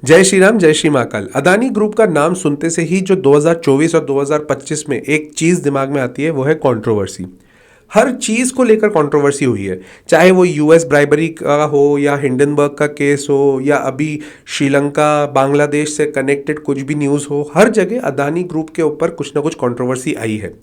जय श्री राम, जय श्री महाकाल। अदानी ग्रुप का नाम सुनते से ही जो 2024 और 2025 में एक चीज दिमाग में आती है वो है कंट्रोवर्सी। हर चीज को लेकर कंट्रोवर्सी हुई है, चाहे वो यूएस ब्राइबरी का हो या हिंडनबर्ग का केस हो या अभी श्रीलंका बांग्लादेश से कनेक्टेड कुछ भी न्यूज़ हो। हर जगह अदानी ग्रुप के ऊपर कुछ ना कुछ कंट्रोवर्सी आई है।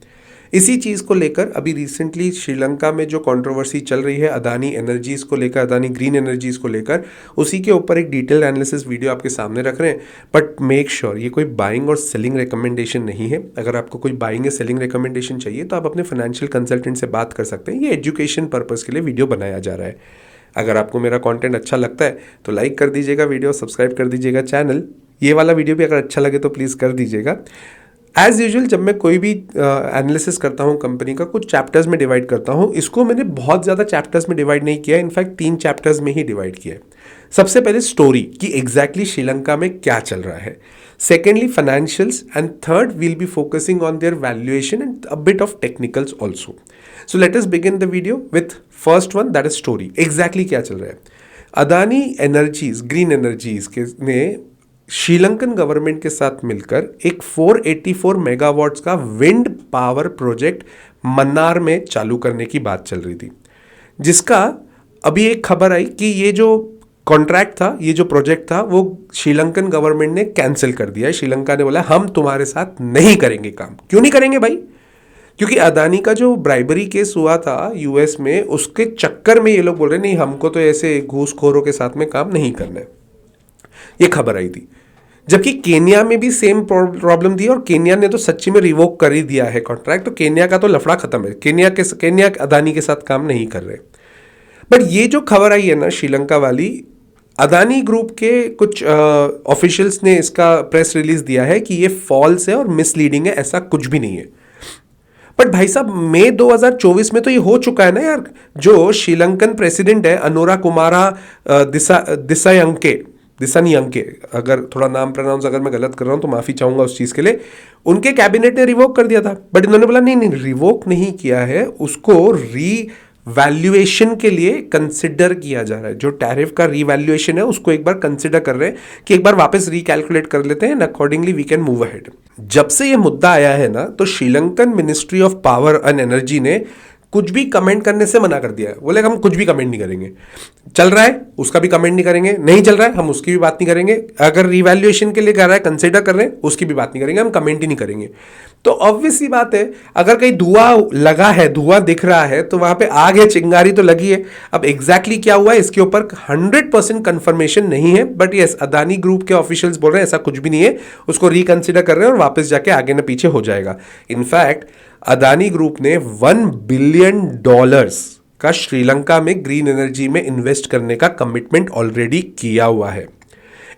इसी चीज़ को लेकर अभी रिसेंटली श्रीलंका में जो कंट्रोवर्सी चल रही है अदानी एनर्जीज़ को लेकर, अदानी ग्रीन एनर्जीज़ को लेकर, उसी के ऊपर एक डिटेल एनालिसिस वीडियो आपके सामने रख रहे हैं। बट मेक श्योर ये कोई बाइंग और सेलिंग रिकमेंडेशन नहीं है। अगर आपको कोई बाइंग या सेलिंग रिकमेंडेशन चाहिए तो आप अपने फाइनेंशियल कंसल्टेंट से बात कर सकते हैं। ये एजुकेशन पर्पज़ के लिए वीडियो बनाया जा रहा है। अगर आपको मेरा कंटेंट अच्छा लगता है तो लाइक कर दीजिएगा, वीडियो सब्सक्राइब कर दीजिएगा चैनल। ये वाला वीडियो भी अगर अच्छा लगे तो प्लीज़ कर दीजिएगा। एज़ यूजुअल जब मैं कोई भी एनालिसिस करता हूँ कंपनी का, कुछ चैप्टर्स में डिवाइड करता हूँ। इसको मैंने बहुत ज़्यादा चैप्टर्स में डिवाइड नहीं किया है, इनफैक्ट 3 चैप्टर्स में ही डिवाइड किया है। सबसे पहले स्टोरी कि एग्जैक्टली श्रीलंका में क्या चल रहा है, secondly financials, and third will be focusing on their valuation and a bit of technicals also. So let us begin the video with first one, that is story. Exactly क्या चल रहा है। अदानी एनर्जीज, ग्रीन एनर्जीज के ने Sri Lankan government के साथ मिलकर एक 484 मेगावाट्स का विंड पावर प्रोजेक्ट मन्नार में चालू करने की बात चल रही थी, जिसका अभी एक खबर आई कि ये जो कॉन्ट्रैक्ट था, ये जो प्रोजेक्ट था, वो श्रीलंकन गवर्नमेंट ने कैंसिल कर दिया है। श्रीलंका ने बोला हम तुम्हारे साथ नहीं करेंगे काम। क्यों नहीं करेंगे भाई? क्योंकि अदानी का जो ब्राइबरी केस हुआ था यूएस में, उसके चक्कर में ये लोग बोल रहे नहीं, हमको तो ऐसे घूसखोरों के साथ में काम नहीं करना है। ये खबर आई थी। जबकि केन्या में भी सेम प्रॉब्लम थी और केन्या ने तो सच्ची में रिवोक कर ही दिया है कॉन्ट्रैक्ट। तो केन्या का तो लफड़ा खत्म है, केन्या अदानी के साथ काम नहीं कर रहे। बट ये जो खबर आई है ना श्रीलंका वाली, अदानी ग्रुप के कुछ ऑफिशियल्स ने इसका प्रेस रिलीज दिया है कि ये फॉल्स है और मिसलीडिंग है, ऐसा कुछ भी नहीं है। बट भाई साहब, मई 2024 में तो ये हो चुका है ना यार। जो श्रीलंकन प्रेसिडेंट है अनुरा कुमारा दिसानियंके, अगर थोड़ा नाम प्रोनाउंस अगर मैं गलत कर रहा हूं तो माफी चाहूंगा उस चीज के लिए, उनके कैबिनेट ने रिवोक कर दिया था। बट इन्होंने बोला नहीं नहीं, रिवोक नहीं किया है, उसको रीवैल्यूएशन के लिए कंसिडर किया जा रहा है। जो टैरिफ का रीवैल्यूएशन है उसको एक बार कंसिडर कर रहे हैं कि एक बार वापस रिकैलकुलेट कर लेते हैं, accordingly we can move ahead. जब से ये मुद्दा आया है ना, तो Sri Lankan ministry of power and energy ने कुछ भी कमेंट करने से मना कर दिया है। बोले हम कुछ भी कमेंट नहीं करेंगे। चल रहा है उसका भी कमेंट नहीं करेंगे, नहीं चल रहा है हम उसकी भी बात नहीं करेंगे, अगर रिवैल्यूएशन के लिए कर रहा है, कंसिडर कर रहे हैं, उसकी भी बात नहीं करेंगे, हम कमेंट ही नहीं करेंगे। तो ऑब्वियस सी बात है, अगर कहीं धुआं लगा है, धुआं दिख रहा है, तो वहां पे आग है, चिंगारी तो लगी है। अब एग्जैक्टली क्या हुआ है इसके ऊपर 100% कंफर्मेशन नहीं है। बट यस, अदानी ग्रुप के ऑफिशियल्स बोल रहे हैं ऐसा कुछ भी नहीं है, उसको रिकंसिडर कर रहे हैं और वापस जाके आगे ना पीछे हो जाएगा। इनफैक्ट अदानी ग्रुप ने $1 बिलियन का श्रीलंका में ग्रीन एनर्जी में इन्वेस्ट करने का कमिटमेंट ऑलरेडी किया हुआ है।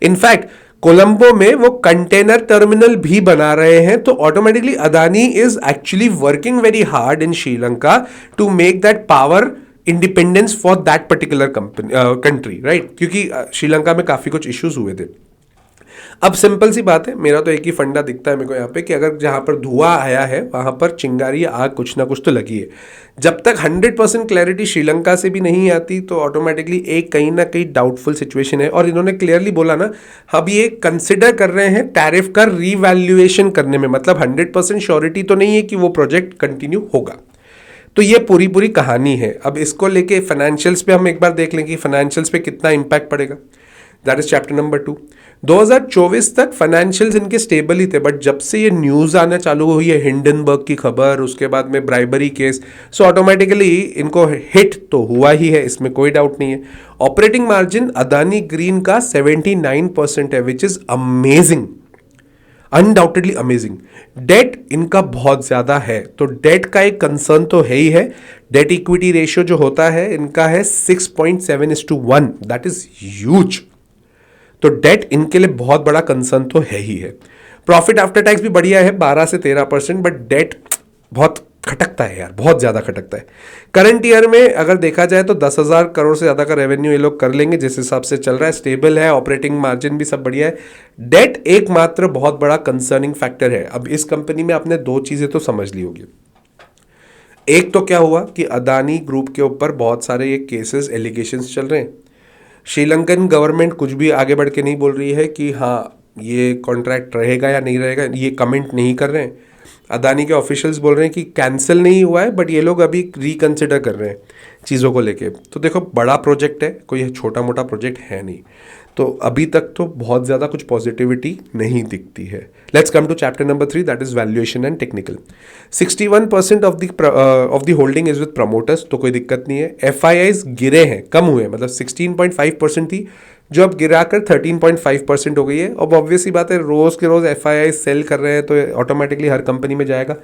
इनफैक्ट कोलंबो में वो कंटेनर टर्मिनल भी बना रहे हैं। तो automatically Adani is actually working very hard in Sri Lanka to make that power independence for that particular country, right? क्योंकि श्रीलंका में काफी कुछ इश्यूज हुए थे। अब सिंपल सी बात है, मेरा तो एक ही फंडा दिखता है मेरे को यहाँ पे कि अगर जहाँ पर धुआं आया है वहाँ पर चिंगारी आग कुछ ना कुछ तो लगी है। जब तक 100% क्लैरिटी श्रीलंका से भी नहीं आती तो ऑटोमेटिकली एक कहीं ना कहीं डाउटफुल सिचुएशन है। और इन्होंने क्लियरली बोला ना, अब ये कंसिडर कर रहे हैं टैरिफ का रीवैल्यूएशन करने में। मतलब 100% श्योरिटी तो नहीं है कि वो प्रोजेक्ट कंटिन्यू होगा। तो ये पूरी कहानी है। अब इसको लेके फाइनेंशियल्स पे हम एक बार देख लें कि फाइनेंशियल्स पे कितना इंपैक्ट पड़ेगा। That is chapter number 2। 2024 तक फाइनेंशियल्स इनके स्टेबल ही थे, बट जब से ये न्यूज़ आना चालू हुई है, हिंडनबर्ग की खबर, उसके बाद में ब्राइबरी केस, सो ऑटोमेटिकली इनको हिट तो हुआ ही है, इसमें कोई डाउट नहीं है। ऑपरेटिंग मार्जिन अदानी ग्रीन का 79% है, which is amazing, undoubtedly amazing. डेट इनका बहुत ज़्यादा है, तो डेट का एक कंसर्न तो है ही है। डेट इक्विटी रेशियो जो होता है इनका है 6.7:1, दैट इज ह्यूज। तो डेट इनके लिए बहुत बड़ा कंसर्न तो है ही है। प्रॉफिट आफ्टर टैक्स भी बढ़िया है 12 से 13%, बट डेट बहुत खटकता है यार, बहुत ज़्यादा खटकता है। करंट ईयर में अगर देखा जाए तो 10,000 करोड़ से ज़्यादा का रेवेन्यू ये लोग कर लेंगे, जिस हिसाब से चल रहा है। स्टेबल है, ऑपरेटिंग मार्जिन भी सब बढ़िया है। डेट एकमात्र बहुत बड़ा कंसर्निंग फैक्टर है। अब इस कंपनी में आपने 2 चीज़ें तो समझ ली होगी। एक तो क्या हुआ कि अदानी ग्रुप के ऊपर बहुत सारे ये केसेस, एलिगेशंस चल रहे हैं। श्रीलंकन गवर्नमेंट कुछ भी आगे बढ़ के नहीं बोल रही है कि हाँ ये कॉन्ट्रैक्ट रहेगा या नहीं रहेगा, ये कमेंट नहीं कर रहे हैं। अदानी के ऑफिशियल्स बोल रहे हैं कि कैंसिल नहीं हुआ है, बट ये लोग अभी रिकंसिडर कर रहे हैं चीज़ों को लेके। तो देखो बड़ा प्रोजेक्ट है, कोई छोटा मोटा प्रोजेक्ट है नहीं, तो अभी तक तो बहुत ज़्यादा कुछ पॉजिटिविटी नहीं दिखती है। Let's come to chapter number 3, that is valuation and technical. 61% of the holding is with promoters, तो कोई दिक्कत नहीं है। FIIs गिरे हैं, कम हुए, मतलब 16.5% थी जो अब गिराकर 13.5% हो गई है। अब ऑब्वियसली बात है, रोज के रोज FII सेल कर रहे हैं तो ऑटोमेटिकली हर कंपनी में जाएगा।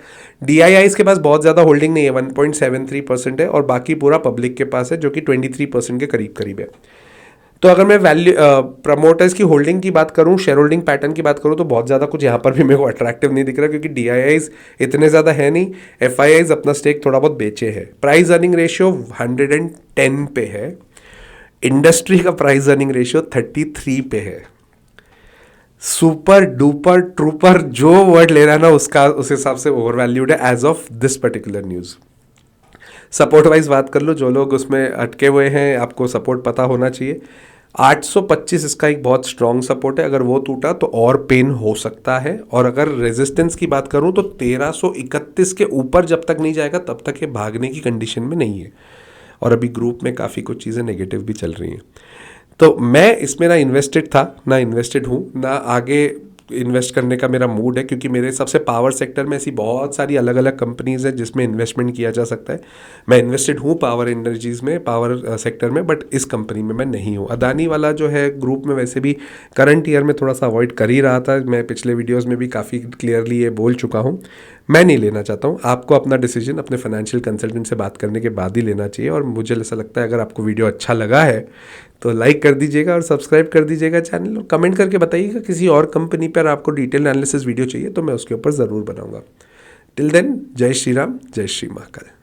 DIIs के पास बहुत ज़्यादा होल्डिंग नहीं है, 1.73% है, और बाकी पूरा पब्लिक के पास है जो कि 23% के करीब करीब है। तो अगर मैं वैल्यू प्रमोटर्स की होल्डिंग की बात करूं, शेयर होल्डिंग पैटर्न की बात करूं, तो बहुत ज़्यादा कुछ यहाँ पर भी मेरे को अट्रैक्टिव नहीं दिख रहा, क्योंकि DIIs इतने ज़्यादा है नहीं, FIIs अपना स्टेक थोड़ा बहुत बेचे है। प्राइस अर्निंग रेशियो 110 पे है, इंडस्ट्री का प्राइस अर्निंग रेशियो 33 पे है। सुपर डुपर ट्रूपर जो वर्ड ले रहा है ना, उसका उस हिसाब से ओवर वैल्यूड है as of this particular news. Support wise बात कर लो, जो लोग उसमें अटके हुए हैं आपको सपोर्ट पता होना चाहिए। 825 इसका एक बहुत स्ट्रॉन्ग सपोर्ट है, अगर वो टूटा तो और पेन हो सकता है। और अगर रेजिस्टेंस की बात करूं तो 1331 के ऊपर जब तक नहीं जाएगा तब तक ये भागने की कंडीशन में नहीं है। और अभी ग्रुप में काफ़ी कुछ चीज़ें नेगेटिव भी चल रही हैं। तो मैं इसमें ना इन्वेस्टेड था, ना इन्वेस्टेड हूँ, ना आगे इन्वेस्ट करने का मेरा मूड है, क्योंकि मेरे हिसाब से पावर सेक्टर में ऐसी बहुत सारी अलग अलग कंपनीज हैं जिसमें इन्वेस्टमेंट किया जा सकता है। मैं इन्वेस्टेड हूँ पावर एनर्जीज़ में, पावर सेक्टर में, बट इस कंपनी में मैं नहीं हूँ। अदानी वाला जो है ग्रुप में वैसे भी करंट ईयर में थोड़ा सा अवॉइड कर ही रहा था, मैं पिछले वीडियोज़ में भी काफ़ी क्लियरली ये बोल चुका हूँ। मैं नहीं लेना चाहता हूँ। आपको अपना डिसीजन अपने फाइनेंशियल कंसल्टेंट से बात करने के बाद ही लेना चाहिए। और मुझे ऐसा लगता है अगर आपको वीडियो अच्छा लगा है तो लाइक कर दीजिएगा और सब्सक्राइब कर दीजिएगा चैनल, और कमेंट करके बताइएगा किसी और कंपनी पर आपको डिटेल एनालिसिस वीडियो चाहिए तो मैं उसके ऊपर ज़रूर बनाऊंगा। टिल देन, जय श्री राम, जय श्री महाकाल।